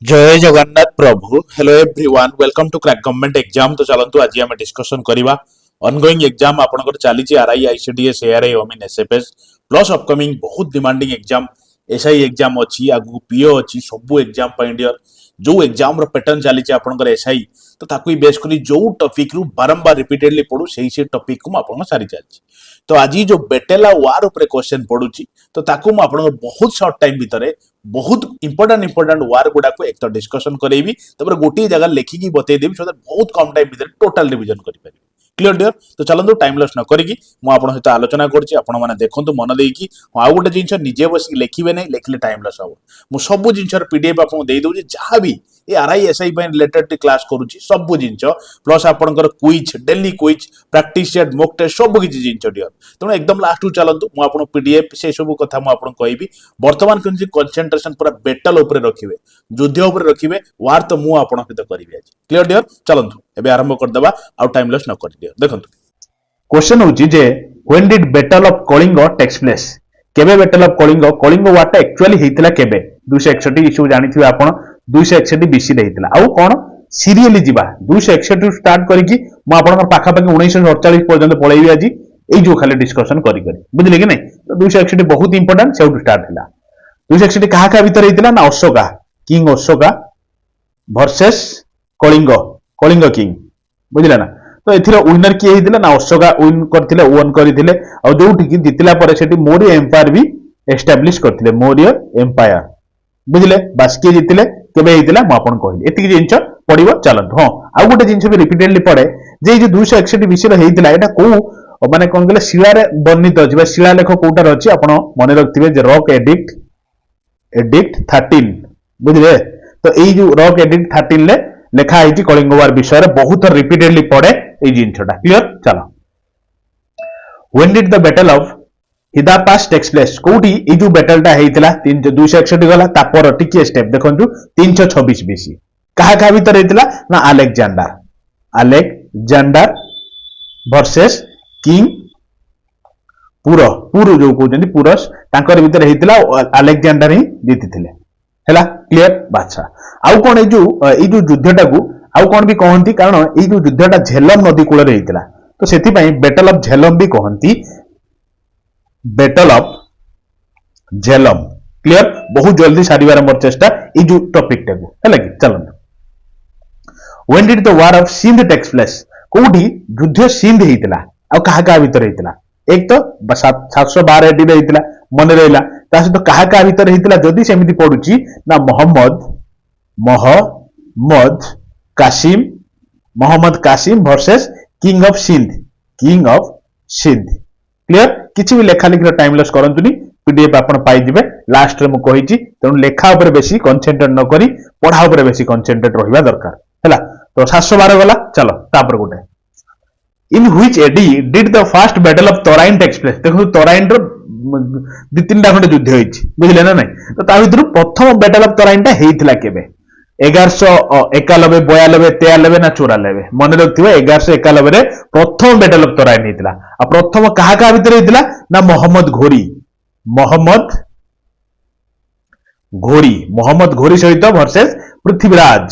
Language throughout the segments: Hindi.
जय जगन्नाथ प्रभु hello everyone welcome to crack government exam. तो चलतु आज आम डिस्कसन करवा ऑनगोइंग एग्जाम आपनकर चली आरआई आईसीडीएस एआरआई ओमिन एसएफएस प्लस अपकमिंग बहुत डिमांडिंग एग्जाम एसआई एग्जाम अच्छी आगु पीओ अच्छी सबू एग्जाम इंडियर जो एग्जाम रो पैटर्न चली आपनकर एसआई तो ताकू बेस करी जो टॉपिक रु बारंबार रिपीटेडली पढ़ू से टॉपिक को आपन सारी चलची। तो आज जो बेटेला वार ऊपर क्वेश्चन पढ़ुची तो ताकू मु आपन बहुत शॉर्ट टाइम भितर बहुत इंपोर्टेंट वार गुडा को एक तो डिस्कशन करेबी तपर गोटे जगह लेखिकी बतई देबी सो बहुत कम टाइम भितर टोटल रिवीजन करि परिबे। क्लियर डियर तो चलतु टाइम लॉस न करिकी मु आपन सहित आलोचना करछि आपण माने देखंतु मन देकी आ गोटे जिंस निजे बसी लेखिबे नै लेखिले टाइम लॉस हो मु सब जिंसर पीडीएफ आपन देई दउछि जहां भी ए आरआई एसआई पे रिलेटेड क्लास करूछि सब जिंस प्लस आपनकर quiz daily quiz practice set mock test सब किछि जिंस डियर तनो एकदम लास्ट चलतु मु आपन पीडीएफ से सब कथा मु आपन कहबी। वर्तमान केनछि कंसंट्रेशन पूरा बैटल ऊपर रखिबे युद्ध ऊपर रखिबे वार तो मु आपन सहित करबी आज। क्लियर डियर चलतु एबे आरंभ कर देबा आ टाइम लॉस न कर दियो। देखंतु क्वेश्चन होची जे when did battle of Kalinga takes place केबे battle of Kalinga war actually हेतिला केबे 261 इशू जानिथिबे आपण 261 बीसी रे हेतिला आउ कोन सीरियली जिबा 261 रु स्टार्ट करिकि म आपण पाखा पाखा 1948 पर्यंत पळैबी आज एई जो खाली डिस्कशन करी करी बुझिले कि नै। तो 261 बहुत इंपोर्टेंट सेउ स्टार्ट हैला 261 काहा का भीतर हेतिला ना Ashoka king Ashoka versus Kalinga king बुझिला ना। तो एथिरा विनर किए हिथिला ना अशोका विन करथिले ओन करथिले आ जोठी कि जितिला पर सेठी मौर्य एम्पायर भी एस्टैब्लिश करथिले मौर्य एम्पायर बुझिले बास किए जितिले केबे हिथिला म आपन कहली एतिकी जिंस पडिबो चलंत। हां आ गोटे जिंस भी रिपीटेडली पड़े जे जे 261 बीसी रे हिथिला एटा को माने कोन गेले शिला रे वर्णित अछि बा शिला लेख कोटा रहछि आपन मने रखथिबे जे रॉक एडिक्ट 13 बुझिले। तो एई जो रॉक एडिक्ट 13 ले लेखा है कलिंग वार विषय बहुत रिपीटेडली पड़े जिनटा। क्लियर चलो when did the battle of Hydaspes takes place कोठी ए जो बैटलटा हेतिला 261 गला तापर टिके स्टेप देखंतु 326 बीसी काहा भीतर हेतिला ना अलेक्जेंडर वर्सेस किंग पुरो जो कहउछन्ती पुरस तांकर भीतर हेतिला अलेक्जेंडर ही जीतिथिले हैला। क्लियर बाछा आउ कोन ए जो युद्धटा को आउ कोन भी कहंती कारण ए जो युद्धटा झेलम नदी कूल रे हेतिला तो सेति पई बैटल ऑफ झेलम भी कहंती बैटल ऑफ झेलम। क्लियर बहुत जल्दी सारिबार मोर चेष्टा ए जो टॉपिक टा को हैला कि चलन when did the war of Sindh takes place कोठी युद्ध सिंध हेतिला आ काहा भीतर हेतिला एक तो 712 एडी रे हेतिला मन रहला ता सहित काहा भीतर हेतिला जदी सेमिति पडुची ना Mohammad Qasim versus king of Sindh. Clear किछि भी लेखा लिखिर टाइम लॉस करंतुनी पीडीएफ आपण पाई दिबे लास्ट रे मु कहिची तनु लेखा ऊपर बेसी कंसंट्रेट न करी पढा ऊपर बेसी कंसंट्रेट रहिबा दरकार हैला। तो 712 गला चलो तापर गोटे in which AD did the first battle of Tarain takes place देखो तोराइन रो दि तीनटा खंडे युद्ध होईची बुझिले ना नै। तो ता भितर प्रथम बैटल ऑफ तोराइन टा हेइथिला केबे 1191 92 93 ना 94 मन रखथिबे 1191 रे प्रथम बैटल ऑफ तोराइन हेइथिला आ प्रथम काहा भीतर हेइथिला ना मोहम्मद घोरी सहित वर्सेस पृथ्वीराज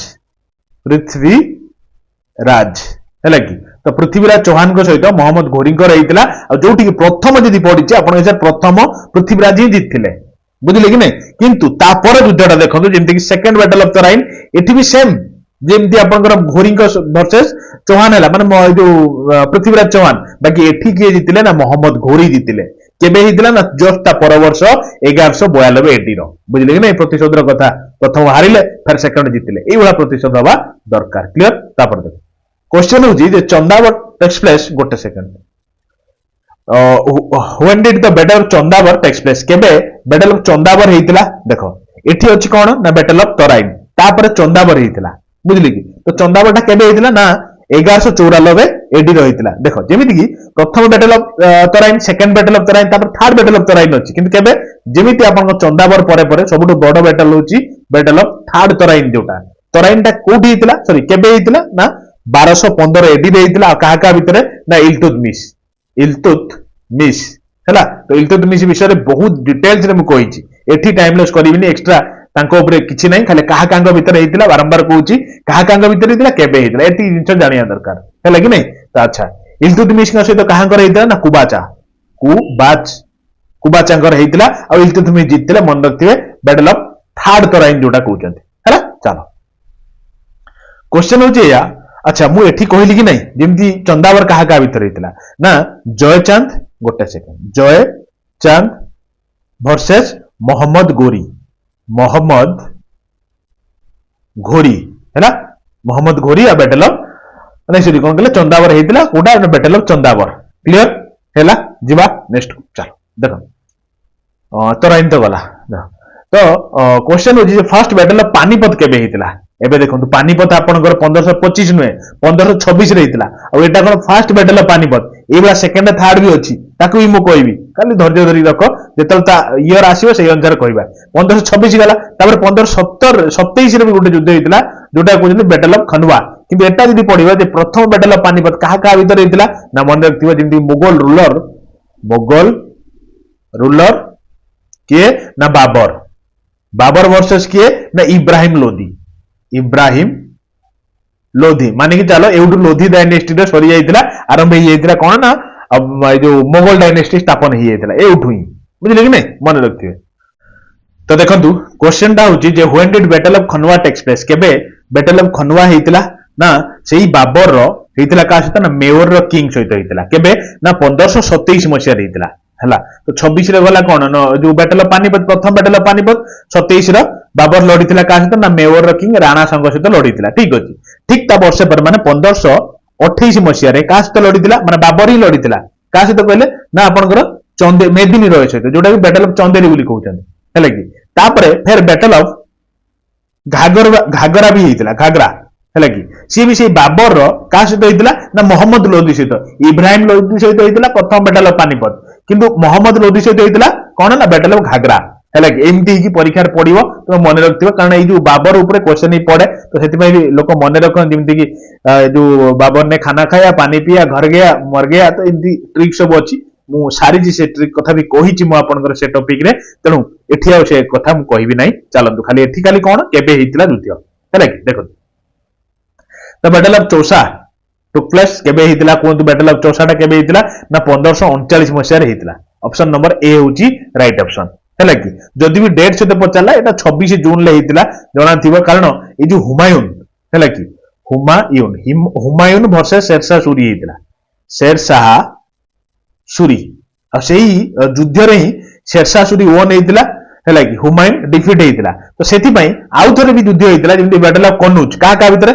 हैला कि। तो पृथ्वीराज चौहान को सहित मोहम्मद घोरी रहीतिला जोठी कि प्रथम जदि पडिछि आपण प्रथम पृथ्वीराज ही जीतथिले बुझिले कि नै। किंतु तापर युद्धटा देखंतु जेमति कि सेकंड बैटल ऑफ तराइन एठी भी सेम जेमति आपनकर घोरी वर्सेस चौहान हैला माने जो पृथ्वीराज चौहान बाकी एठी के जीतिले ना मोहम्मद घोरी जीतिले केबे हितिला ना जस्ट ता पर वर्ष 1192 एडी रो बुझिले कि नै। प्रतिशोध रो कथा प्रथम हारिले फिर सेकंड जीतिले एई वाला प्रतिशोध हवा दरकार। क्लियर तापर देख क्वेश्चन होजी जे चंदावर टेक्स प्लेस गोटे second when did the battle of Chandawar takes place केबे बैटल ऑफ चंदावर हेतिला देखो एठी अछि कोन ना बैटल ऑफ तराइन तापर चंदावर हेतिला बुझिले कि। तो चंदावरटा केबे हेतिला ना 1194 एडी रहितिला देखो जेमिति कि प्रथम battle of Tarain second battle of Tarain तापर थर्ड बैटल ऑफ तराइन अछि किंतु केबे जेमिति आपन चंदावर परे परे सबटु बड़ बैटल होछि बैटल ऑफ थर्ड तराइन जोटा तराइनटा कोठी हेतिला सॉरी केबे हेतिला ना 1215 एडी रे हेतिला काहा भीतर ना इल्तुतमिश हैला। तो इल्तुतमिश विषय रे बहुत डिटेल्स रे मु कहिछि एठी टाइम लॉस करिबिनी एक्स्ट्रा तांको उपरे किछि नहीं खाली काहा कांग भितर हेतिला बारंबार कहूची काहा कांग भितर हेतिला केबे हेतिला एति जिंस जानिया दरकार है कि नहीं तो अच्छा इल्तुतमिश का सहित काहांकर हेतिला ना कुबाचा कुबाचांकर हेतिला आ इल्तुतमिश जीतले मन रखथिबे बैटल ऑफ थर्ड तराइन जोटा कहउचंती हैला चलो क्वेश्चन होची या अच्छा मु एठी कहली कि नहीं जेमती चंदावर काहा का भितर हेतिला ना जयचांद गोटे सेकंड जयचांद वर्सेस मोहम्मद घोरी हैला मोहम्मद घोरी आ बैटल ऑफ नहीं सॉरी कोन कहले चंदावर हेतिला कोडा बैटल ऑफ चंदावर क्लियर हैला जिबा नेक्स्ट चलो देखो तराइन तो गला तो क्वेश्चन हो जे फर्स्ट बैटल ऑफ पानीपत केबे हेतिला एबे देखंतु पानीपत आपनकर 1525 नुहे 1526 रे हेतिला आ एटा कोन फर्स्ट बैटल ऑफ पानीपत एबा सेकंड थर्ड भी अछि ताकू भी मु कहबी खाली धैर्य धरि रखो जेतल ता ईयर आसीबो सेही अनुसार कहबा 1526 गला तापर 1570 27 रे भी गोटे युद्ध हेतिला जोटा कहउछन बैटल ऑफ खनवा किंतु एटा जदी पढिबा जे प्रथम बैटल ऑफ पानीपत काहा का भीतर हेतिला ना मन रखथिबा जेंति मुगल रूलर के ना बाबर वर्सेस के ना इब्राहिम लोधी माने कि चलो एउटु लोधी डायनेस्टी रे सरी जाइतिला आरंभ हे जाइतिला कोन ना अब जो मोगल डायनेस्टी स्थापन हे जाइतिला एउटु ही बुझिले कि नहीं मन रखथिबे तो देखंतु क्वेश्चन टा होची जे when did battle of Khanwa takes place केबे बैटल ऑफ खनवा हेतिला ना सेही बाबर रो हेतिला का सहित ना मेयर रो किंग सहित हेतिला केबे ना 1527 मसिया हेतिला हला तो 26 रे गला कोन जो बैटल ऑफ पानीपत प्रथम बैटल ऑफ पानीपत 27 रो बाबर लड़ीथिला का सहित ना मेयर रो किंग राणा संघ सहित लड़ीथिला ठीक अछि ठीक ता वर्ष पर माने 1528 मसिया रे का सहित लड़ीथिला माने बाबर ही लड़ीथिला का सहित कहले ना आपनकर चंदे मेदिनी रो सहित जोटा कि बैटल ऑफ चंदेरी बोली कहउछन हैला कि तापरे फिर बैटल ऑफ घागरा भी हेतिला घागरा हैला कि सी भी से बाबर रो का सहित हेतिला ना मोहम्मद लोधी सहित इब्राहिम लोधी सहित हेतिला प्रथम बैटल ऑफ पानीपत किंतु मोहम्मद लोधी सहित हेतिला कोन ना बैटल ऑफ घागरा हैला कि एमती की परीक्षा पड़िबो तो मन रखथिबो कारण ए जो बाबर ऊपर क्वेश्चन ही पड़े तो सेति भाई लोक मन रखन जेमती कि जो बाबर ने खाना खाया पानी पिया घर गया मर गया तो एमती ट्रिक सब अछि मु सारी जी से ट्रिक कथा भी कहिछि मु आपनकर से टॉपिक रे तेनु एठी आ से कथा मु कहिबी नै चलंतु खाली एठी खाली कोन केबे हेतिला द्वितीय हैला कि देखो the battle of Chausa took place केबे हेतिला कोन बैटल ऑफ चौसा टा केबे हेतिला ना 1539 मसिया रे हेतिला ऑप्शन नंबर ए होची राइट ऑप्शन हैला कि जदि भी डेट से पचारला एटा 26 जून ले हेतिला जणा थिबो कारण ए जो हुमायून हैला कि हुमायून वर्सेस शेरशाह सूरी हेतिला शेरशाह सूरी आ सेही युद्ध रे ही शेरशाह सूरी वन हेतिला हैला कि हुमायून डिफीट हेतिला तो सेति पई आउ थरे भी युद्ध हेतिला जेमति बैटल ऑफ कन्नौज का भीतर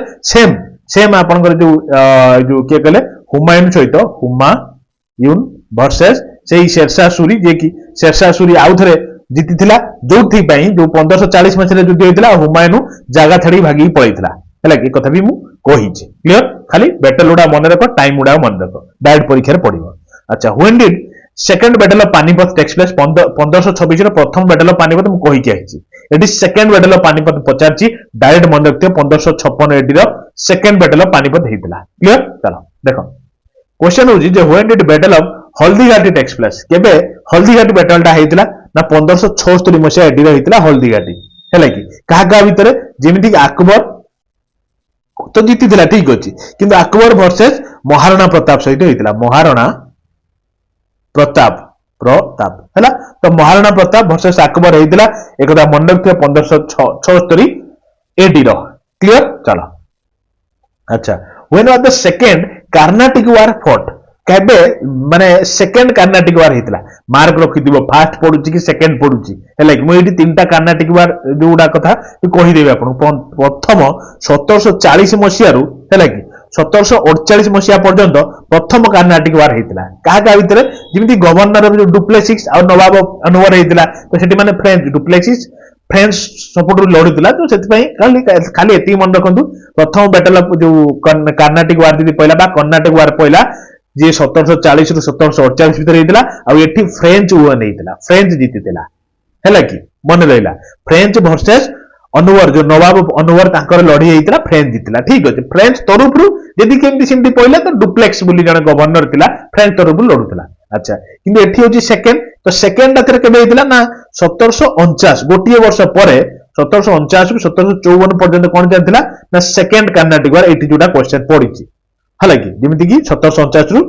सेम आपनकर जो के कहले हुमायून सहित हुमायून वर्सेस सेही शेरशाह सूरी जे कि शेरशाह सूरी आउ थरे जीतिथिला जोथि पई जो 1540 मसिया युद्ध हेतिला हुमायून जागा छाडी भागी पळैथिला हैला कि कथा भी मु कहिछि क्लियर खाली बैटल उडा मन रखो टाइम उडा मन रखो डायरेक्ट परीक्षा रे पडिबो अच्छा when did second battle of Panipat takes place 1526 रो प्रथम बैटल ऑफ पानीपत मु कहि के आइछि AD second battle of Panipat पचारछि डायरेक्ट मन रखते 1556 एडी रो सेकंड बैटल ऑफ पानीपत हेतिला क्लियर चलो देखो क्वेश्चन होजी जे when did battle of Haldighati takes place केबे हल्दीघाटी बैटल टा हेतिला ना 1576 मसिया एडी रो हेतिला हल्दीघाटी हैला कि काहा भीतर जेमिति कि अकबर तो जीतिथिला ठीक अछि किंतु अकबर वर्सेस महाराणा प्रताप सहित हेतिला महाराणा प्रताप हैला तो महाराणा प्रताप वर्सेस अकबर हेतिला एकदा मन रखियो 1576 एडी रो क्लियर चलो अच्छा when was the second Carnatic war fought केबे माने सेकंड कर्नाटिक वार हेतिला मार्क रखि दिबो फर्स्ट पडुची कि सेकंड पडुची हैला कि मु एडी तीनटा कर्नाटिक वार जोडा कथा कहि देबे आपन प्रथम 1740 मसिया रु हैला कि 1748 मसिया पर्यंत प्रथम कर्नाटिक वार हेतिला काहा भीतर जेमिति गवर्नर जो डुप्लेसिस और नवाब अनवर हेतिला तो सेठी माने फ्रेंच सपोर्ट लड़ीला तो सेति खाली एति मन रखंतु प्रथम बैटल ऑफ जो कर्नाटिक वार जदी पहिला बा कर्नाटक वार पहिला जे 1740 रु 1748 भीतर हेतिला आ एठी फ्रेंच वन हेतिला फ्रेंच जीतितिला हैला कि मन रहिला फ्रेंच वर्सेस अनवर जो नवाब अनवर तांकर लड़ी हेतिला फ्रेंच जीतिला ठीक अछि फ्रेंच तरफ रु जदी केमति सिमति पहिला तो डुप्लेक्स बोली जने गवर्नर थिला फ्रेंच तरफ रु लडुतिला अच्छा किंतु एठी होची सेकंड तो सेकंड अथर केबे हेतिला ना 1749 गोटिए वर्ष परे 1749 1754 पर्यंत कौन चलता ना सेकेंड कर्नाटिक वार एटी जोटा क्वेश्चन पड़ी है कि जमीती कि 1749 रु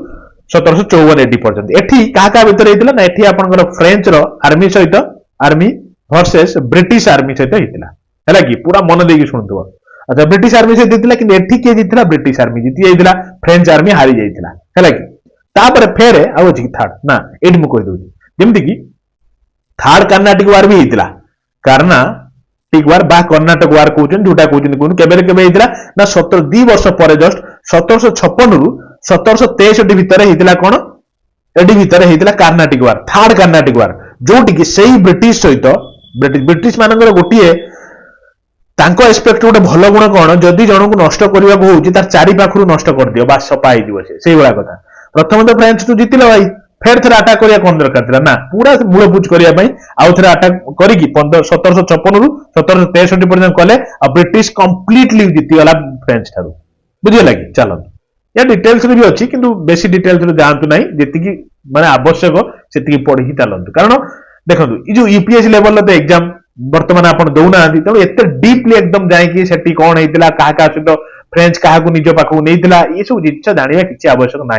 1754 एडी पर्यंत एठी क्या भितर होता ना एठी आपनकर फ्रेंच रो आर्मी सहित आर्मी वर्सेस ब्रिटिश आर्मी सहित होता है कि पूरा मन देकी शुणुव अच्छा ब्रिटिश आर्मी सहित होता कि एठी किए जीतला ब्रिटिश आर्मी जीति जाइए फ्रेंच आर्मी हारी जाइए है कि तापर फेर आउ अच्छी थार्ड ना ये मुझे कहीदे जमीती कि थार्ड कर्नाटिक वार भी होता कर्नाटिक वार बा कर्नाटक वार कहते जोटा कहते केबे केबे होता ना 2 वर्ष पर जस्ट 1756 रु 1763 भितर होता कौन एडी भितर होता कर्नाटिक वार थार्ड कर्नाटिक वार जोटि से ब्रिटिश सहित ब्रिटिश मानकर गोटे एस्पेक्ट गोटे भल गुण कौन जदि जन को नष्ट करने को हूँ तार चारि पाखु नष्ट कर दियो बास सफा हो कथा प्रथम तो फ्रेंच तू जीतिल भाई फेर थे आटाक करने कौन दरकार ना पूरा मूलपुच करने आउ थे आटाक करी 1756 रु 1763 पर्यटन कले ब्रिटिश कंप्लीटली जीतीगला फ्रेंच ठारू बुझीगला कि चलते या डिटेल्स भी अच्छी किंतु बेसी डिटेल्स जातु ना जी माने आवश्यक से पढ़ी चलतु कारण देखो ये यूपीएससी लेवल तो एग्जाम बर्तमान आप दौना तेणु एत डीपली एकदम जाकि कौन होता क्या सहित फ्रेंच क्या निज पाखक नहीं ये सब जिन जाना किसी आवश्यक ना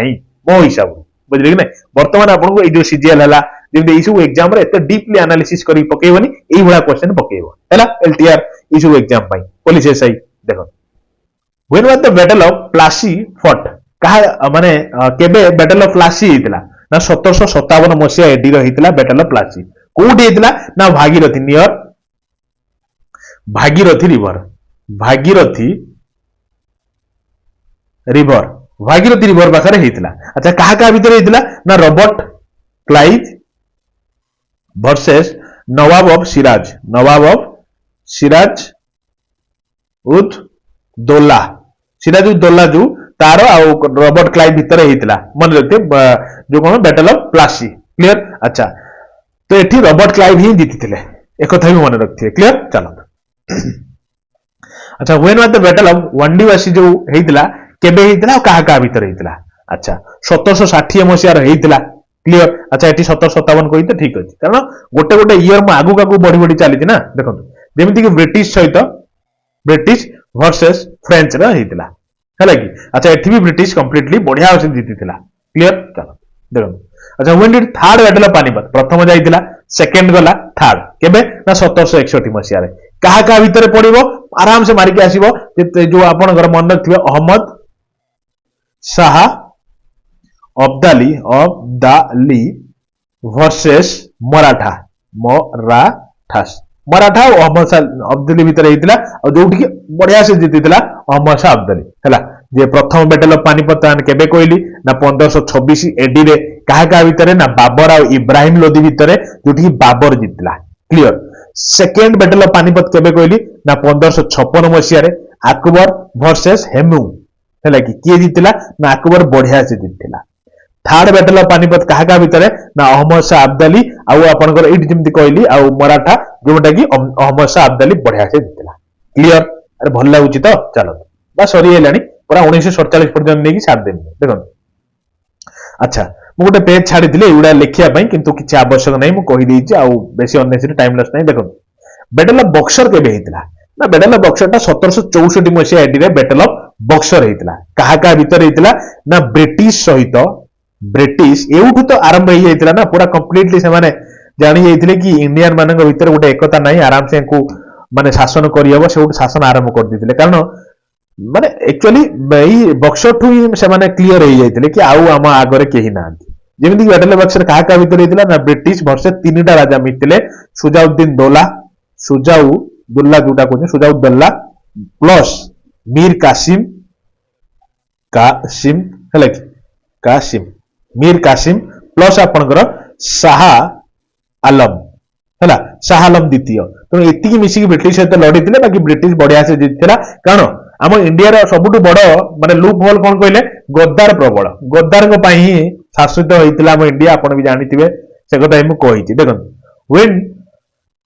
मो हिसाब बुझे कि ना बर्तमान आपको ये सीजीएल है जमी सब एग्जाम डीपली एनालिसिस कर पकेबनी ये क्वेश्चन पकेब है एलटीआर ये सब एग्जाम पुलिस एसआई देखो When was the battle of Plassey fought? कहा माने केबे बैटल ऑफ प्लासी होता ना 1757 मसीहा एडी रही बैटल ऑफ प्लासी कोठी होता ना Bhagirathi near Bhagirathi river Bhagirathi river पाखे होता अच्छा क्या भितर होता ना Robert Clive versus Nawab of Siraj ud Daula Siraj ud Daula जो तार रॉबर्ट क्लाइव भितर होता मन रखते जो कौन बैटल ऑफ प्लासी क्लियर अच्छा तो ये रॉबर्ट क्लाइव ही जीति एक भी मन रखिए क्लियर चलो अच्छा when was the battle of Vandavasi जो होता केबे होता क्या भितर होता अच्छा 1760 मसीहार होता क्लियर अच्छा ये 1757 कही तो ठीक अच्छे कारण गोटे गोटे इयर में आगू आगू बढ़ी बढ़ी चली ना देखो जमीक ब्रिटिश सहित ब्रिटिश वर्सेस फ्रेंच होता है कि अच्छा ये भी ब्रिटिश कंप्लीटली बढ़िया से जीति क्लियर चलो देखो अच्छा when did third battle of Panipat प्रथम जाइए सेकेंड गला थर्ड केबे ना 1761 मसीह क्या भितर पड़ो आराम से मारिक आसो जो आप मन रखिए अहमद शाह अब्दाली वर्सेस मराठा मराठा और अहमद शाह अब्दाली भितर होता जो बढ़िया से जीति अहमद शाह अब्दाली है जे प्रथम बैटल ऑफ पानीपत केबे कहली ना 1526 एडी रे क्या भितर ना बाबर और इब्राहिम लोधी भितर जो बाबर जीतला clear second battle of Panipat केबे कहली ना 1556 मसीह अकबर वर्सेस हेमू है कि किए जीतला ना अकबर बढ़िया से जीतला थर्ड बैटल ऑफ पानीपत क्या भितर ना अहमद शाह अब्दाली आपर ये जमी कहली आ मराठा जोटा कि अहमद शाह अब्दाली बढ़िया से जीतला क्लियर अरे भल लगुच तो चलो बस सरीगला पूरा 1947 पर्यटन नहीं छाड़देवी देखो अच्छा मुझे गोटे पेज छाड़ी युवा लिखापी कितु किसी आवश्यक नहीं मुझे बेसी अनेसरी टाइम लॉस नहीं देखो बैटल ऑफ बक्सर केबे होता ना बैटल ऑफ बक्सर 1764 मसीहा एडी बैटल ऑफ बक्सर होता क्या भितर होता ना ब्रिटिश सहित ब्रिटिश एवठू तो आरंभ हो जाता ना पूरा कंप्लीटली से जानी जाते कि इंडियन मान भर गोटे एकता नहीं आराम से माने शासन करहब से गोटे शासन आरंभ कर देते कारण माने एक्चुअली बक्सर ठू ही से क्लीयर हो जाते कि आउ आम आगे कहीं ना जमी बैटल ऑफ बक्सर क्या भितर होता ना ब्रिटिश वर्ष 3टा राजा मिलते सुजाउद्दीन दौला सुजाउद्दौला जोटा कहते सुजाउद्दौला प्लस मीर कासिम है कासिम मीर कासिम प्लस आपणकर शाह आलम है शाह आलम द्वितीय तेणु ये मिसिक ब्रिटिश सहित लड़ी बाकी ब्रिटिश बढ़िया से जीतला कारण आम इंडिया सबुठ बड़ माने लूप होल कौन कहले गद्दार प्रबल गद्दार ही शासित होता आम इंडिया आप भी जानते से कथा मुझे कही देखो when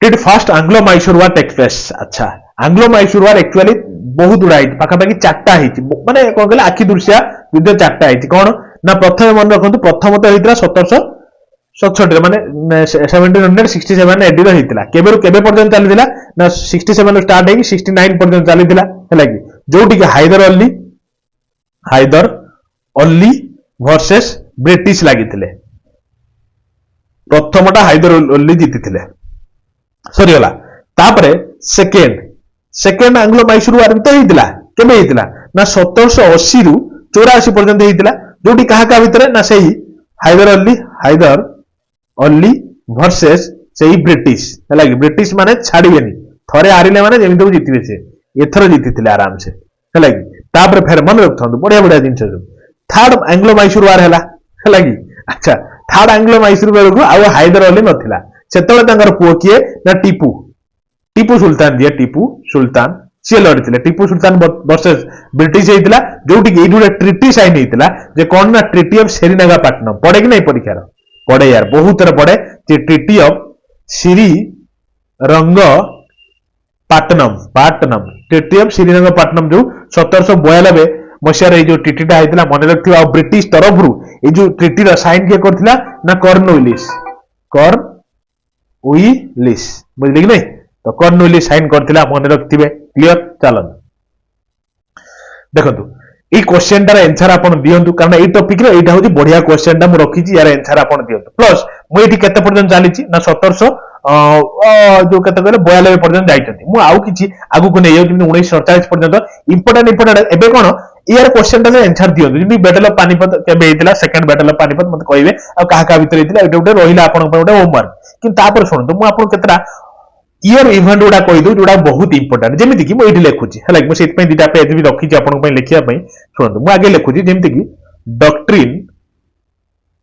did first Anglo Mysore war take place अच्छा आंग्लो मैसूर वार एक्चुअली बहुत गुड़ा पाखापाखि 4टा माने कौन कहले आखि दृश्या युद्ध 4टा कौन ना प्रथम मन रखु प्रथम तो होता 67 माने 1767 एडी रो हितला केबे केबे पर्यंत चलीथिला ना 67 रो स्टार्ट हेकी 69 पर्यंत चलीथिला हैला कि जोटी के हायदर अली वर्सेस ब्रिटिश लागिथिले प्रथमटा हायदर अली जीतिथिले सरीगला तापरे सेकेंड आंग्लो मैसूर वार भीतर हितला केबे हितला ना 1780 रु 84 पर्यंत हितला जोटी काहा भितर ना सही हायदर अली वर्सेस सही ब्रिटिश है कि ब्रिटिश माने छाड़िबेनी थरे हारिले माने जेमिति जीतिबे से एथर जीतिथिले आराम से है कि तापर फेर मन रखथंदु बढ़िया बढ़िया जिंस थर्ड एंग्लो मैसूर वार है कि अच्छा थर्ड एंग्लो मैसूर वार को आउ हायदर अली नथिला सेतले तांगर पुओ किए ना टीपू सुल्तान दिए टीपू सुल्तान सी लड़ते टीपू सुल्तान वर्सेस ब्रिटिश होता जोटि ये गोटे ट्रिटी साइन होता जे कौन ना ट्रिटी ऑफ श्रीरंगपट्टनम पड़े कि नहीं परीक्षार पड़े यार बहुत थर पड़े treaty of Srirangapatnam treaty of Srirangapatnam जो 1792 मसीहार जो ट्रिटीटा होता मन रखिए आ ब्रिटिश तरफ ये जो ट्रिटी साइन किए करथिला ना कॉर्नवालिस बुझले कि नहीं तो कॉर्नवालिस साइन करथिला मन रखिए क्लियर चलन देखो ये क्वेश्चन टार आंसर आपन दियंतु कारण ये टॉपिक रे एटा होची बढ़िया क्वेश्चन टा मु रखी छी यार आंसर आपन दियंतु प्लस मु एठी केते पर्यंत चली छी ना 1700 जो केते कहले 92 पर्यंत जाइछथि मु आउ किछि आगु को नै जेमि 1947 पर्यंत इंपोर्टेंट एबे कोन यार क्वेश्चन टा answer दियंतु Zeme battle of Panipat केबे हेतिला सेकंड बैटल ऑफ पानीपत मते कहबे आ काहा का भीतर हेतिला एटा उडे रहिला आपन पर उडे होमवर्क कि तापर सुनतो मु आपन केतरा इयर इवेंट गुड़ा कही दू जोड़ा बहुत इंपोर्टेंट जमीती कि मुझे लिखुची है मुझे दुटा पेज भी रखी आपको लिखा शुणु मुझे लिखुची जमीती कि डॉक्ट्रिन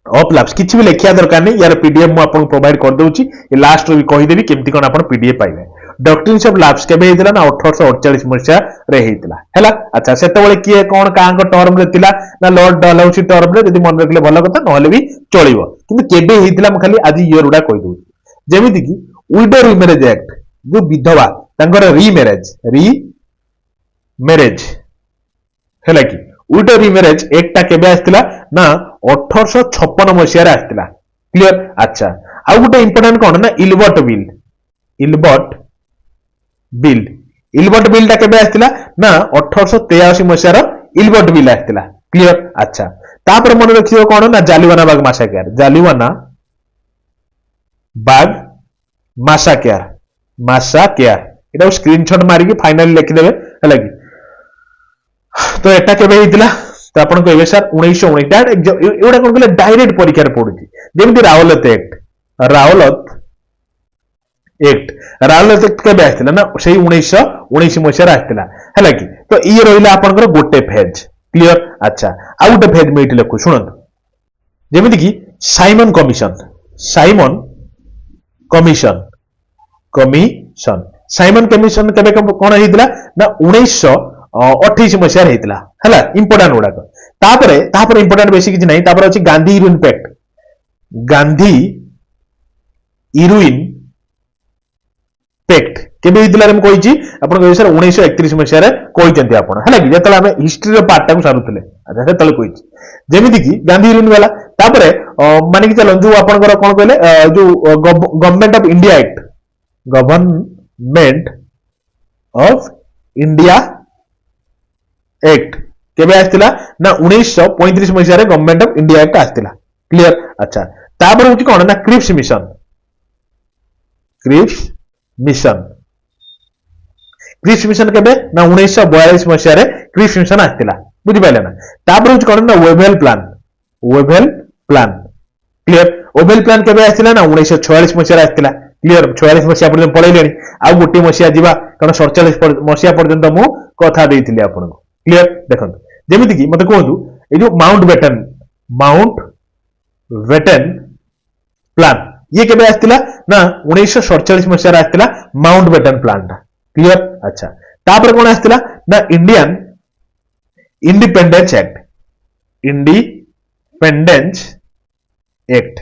ऑफ लैप्स किसी भी लिखा दरकार नहीं यार पीडीएफ मुझे प्रोवाइड कर दूची लास्ट भी कहीदेवी केमती कौन आप पीडीएफ पाइबे डॉक्ट्रिन ऑफ लैप्स केबे हेतिला ना 1848 मसीहा रे हेतिला हैला अच्छा सेतबेले किए कोन कांग टर्म रे थिला ना लॉर्ड डलहौसी टर्म रे यदि मन रखले भलो कथा नहले भी चलिबो किंतु केबे हेतिला म खाली आज इयर गुड़ा कहि दूची जेमिति कि विडो रीमैरेज एक्ट जो विधवा तांकर रीमैरेज हैला कि विडो रीमैरेज एक्ट ता केबे आस्तिला ना 1856 मसीहा रे आस्तिला क्लियर अच्छा आ गुटे इंपोर्टेंट कोन ना इलबर्ट बिल ता केबे आस्तिला ना 1883 मसीहा रो इलबर्ट बिल आस्तिला क्लियर अच्छा तापर मन रखियो कोन ना जालियाना बाग मासाकेयर एटा स्क्रीनशॉट मारी के फाइनली लिखि देबे हैला कि तो एटा केबे हितला तो आपण कहबे सर 1919 डायरेक्ट एटा कोन कहले डायरेक्ट परीक्षा रे पडुची जेमति रावलत एक्ट केबे आस्तिला ना सेही 1919 मसीहा आस्तिला हैला कि तो ई रहिला आपनकर गोटे फेज क्लियर अच्छा आ गोटे फेज मेइट लिखु सुनंतु जेमति कि साइमन कमीशन साइमन कमीशन केबे कोन हेतिला ना 1928 मसीहा हेतिला हैला इंपोर्टेंट गुडा तापर इंपोर्टेंट बेसी किछ नै तापर अछि गांधी इरुइन पैक्ट केबे हेतिला हम कहिछि आपण कहै सर 1931 मसीहा रे कहिचंती आपण हैला कि जेतला हम हिस्ट्री रे पार्ट टाकु सारुतले अच्छा सेतले कहिछि जेमिति कि गांधी इरुइन वाला तापर माने कि चलन जो आपनकर कोन कहले जो government of India act government of India act केबे आस्तिला ना 1935 मसीहा रे गवर्नमेंट ऑफ इंडिया एक्ट आस्तिला क्लियर अच्छा तापर होची कोन ना क्रिप्स मिशन केबे ना 1942 मसीहा रे क्रिप्स मिशन आस्तिला बुझि पाइले ना तापर होची कोन ना Wavell plan clear Wavell plan केबे आस्तिला ना 1946 मसीहा रे आस्तिला क्लियर 46 मसीहा पर्यंत पळैलेनी आ गोटी मसीहा जीवा कारण 47 मसीहा पर्यंत मु कथा देइथिले आपन क्लियर देखंतु जेमिति कि मते कहंतु ए जो माउंट बेटन प्लान ये केबे आस्तिला ना 1947 मसीहा रे आस्तिला माउंट बेटन प्लान ता क्लियर अच्छा तापर कोन आस्तिला ना इंडियन इंडिपेंडेंस एक्ट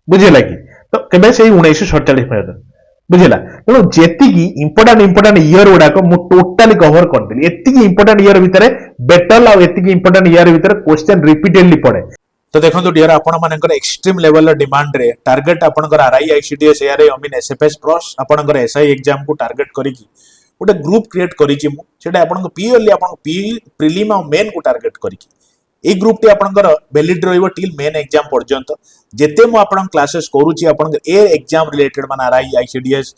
बुझिला कि तो केबे से 1947 में बुझिला तो जेति की इंपोर्टेंट ईयर गुडा को मु टोटली कवर कर देली एति की इंपोर्टेंट ईयर भीतर बैटल आ एति की इंपोर्टेंट ईयर भीतर क्वेश्चन रिपीटेडली पड़े तो देखो डियर आपण एक्सट्रीम लेवल डिमांड रे टार्गेट आपनकर आरआई आईसीडीएस एआरआई अमीन एसएफएस प्लस आपनकर एसआई एग्जाम को टार्गेट करिकी गोटे ग्रुप क्रिएट करिछि मु सेटा आपन पीओली आपन पी प्रिलिम और मेन को टार्गेट करिकी ए ग्रुप टी आपनकर वैलिड रहइबो टिल मेन एग्जाम पर्यंत जेते मु आपन क्लासेस करूछि आपन ए एग्जाम रिलेटेड मान आरआई आईसीडीएस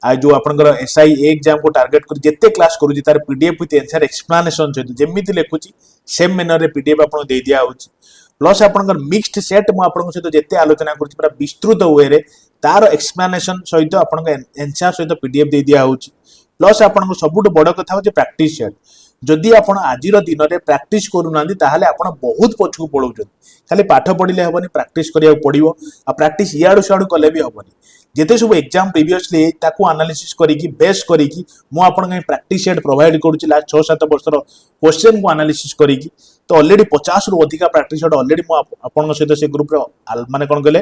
आ जो आपनकर एसआई एग्जाम को टार्गेट कर जेते क्लास करूछि तार पीडीएफ विथ आंसर एक्सप्लेनेशन सहित जेमिति लेखुछि सेम मैनर रे पीडीएफ आपन दे दिया होछि प्लस आपनकर मिक्स्ड सेट मु आपन सहित जेते आलोचना करूछि पूरा विस्तृत वे रे तार एक्सप्लेनेशन सहित आपन आंसर सहित पीडीएफ दे दिया होछि प्लस आपन सबुठ बड़ कथा हो प्रैक्टिस सेट जदि आपण आजिर दिन में प्रैक्टिस करूना ताहले आपण बहुत पछकु पड़ौछन खाली पाठ पढ़िले हेबनी प्रैक्टिस करिया पड़िबो आ प्रैक्टिस इयाडू सियाडू कले भी हेबनी जेते सब एग्जाम प्रीवियसली ताकू एनालिसिस करिकी बेस करिकी मु आपण के प्रैक्टिस सेट प्रोवाइड करूची लास्ट 6-7 वर्षर क्वेश्चन को एनालिसिस करिकी तो ऑलरेडी 50 रु अधिका प्रैक्टिस सेट ऑलरेडी मु आपण सहित से ग्रुप रे माने कोन कहले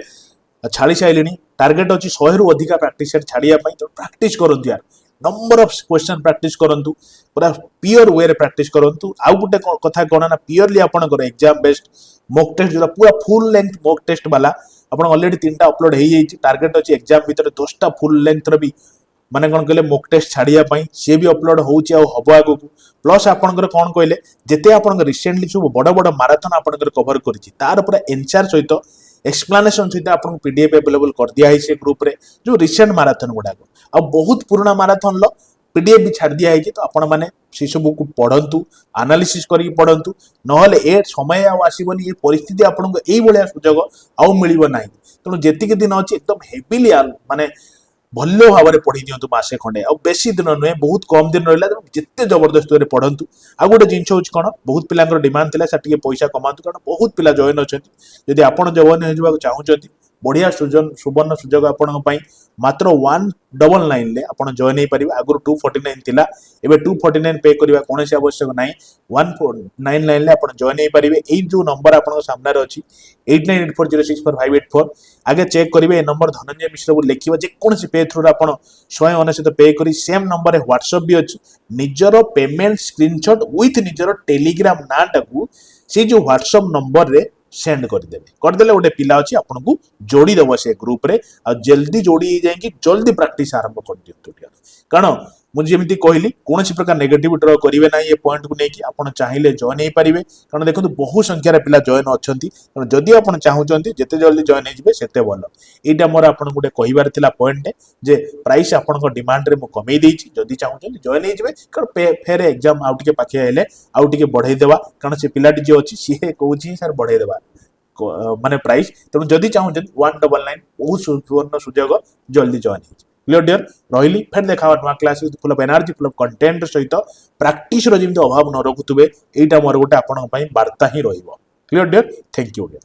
छाड़ी साइलिनी टार्गेट अछि 100 रु अधिका प्रैक्टिस सेट छाड़िया पई तो प्रैक्टिस करंतु यार नंबर ऑफ क्वेश्चन प्रैक्टिस करंतु पूरा प्योर वे रे प्रैक्टिस करंतु आउ गुटे कथा कोन ना प्योरली आपण कर एग्जाम बेस्ड मॉक टेस्ट जो पूरा फुल लेंथ मॉक टेस्ट वाला आपण ऑलरेडी 3टा अपलोड हे जाई टार्गेट अछि एग्जाम भीतर 10टा फुल लेंथ रे भी माने कोन कहले मॉक टेस्ट छाड़िया पई से भी अपलोड होउची आ हबो आगु प्लस आपण कर कोन कहले जेते आपण रिसेंटली सब बड़ बड़ मैराथन आपण कर कवर करिछि तार पूरा आंसर सहित एक्सप्लेनेशन सहित आपन पीडीएफ अवेलेबल कर दिया है से ग्रुप रे जो रिसेंट मैराथन गुडा आ बहुत पुराना मैराथन लो पीडीएफ भी छाड़ दिया है कि तो आपण माने से सब को पढंतु एनालिसिस करी पढंतु नहले ए समय आ आसीबनी ए परिस्थिति आपन को एई बलिया सुजोग आ मिलिबो नाही तनो जेति के दिन अछि एकदम हेवीली माने भल्य भाव में पढ़ी दिंतु मसे खंडे आ बेसी दिन नुहे बहुत कम दिन रहा जिते जबरदस्त वे पढ़ंतु आ गोटे जिन हूँ कौन बहुत पिला डिमांड था टे पैसा कमातु कारण बहुत पिला जॉइन अच्छा जदि आप जॉइन हो चाहूँगी बढ़िया सुवर्ण सुजोग आपण मात्र 199 आप जॉइन हो पारे आगुरी 249 थिला एबे 249 पे करबा कौन से आवश्यक ना 199 आप जॉइन हो पारे यही जो नंबर आप सामने अच्छी 8984064584 आगे चेक करेंगे ए नंबर धनंजय मिश्र लिखा जेकोसी पे थ्रू आप 199 पे कर सेम नंबर व्हाट्सएप भी अच्छी निजर पेमेंट स्क्रीनशॉट विथ निजर टेलीग्राम नाटा को से जो व्हाट्सएप नंबर रे सेंड करदेले गोटे पिला अच्छी आपको जोड़ी देव से ग्रुप रे आ जल्दी जोड़ी जाए जल्दी प्रैक्टिस आरंभ कर दिंतु कारण मुझे कहली कौन प्रकार नेगेटिव ड्र करेंगे ना ये पॉइंट को लेकिन आप चाहिए जॉइन हो पारे कारण देखो बहु संख्यार पिला जॉइन अच्छा जदि आप चाहते जिते जल्दी जॉइन होते भल यहाँ मोर आप गोटे कहबार पॉइंट जे प्राइस आपण डिमांड रे कमे देछि जदि चाहते जॉइन हो कारण फेर एग्जाम आउ टे पाखे आइले आउ टे बढ़ईदेवा कारण से पिलाटी जी अच्छी सी कौन सर बढ़ईदेवा माने प्राइस तेणु जदि चाहते 199 बहुत सुवर्ण सुजोग जल्दी जॉइन हो क्लियर डियर रही फिर देखा नुआ class full of energy full of content सहित प्रैक्टिस रो जमी अभाव न रखुवे यहाँ मोर गोटे आपण वार्ता ही रही clear dear thank you dear.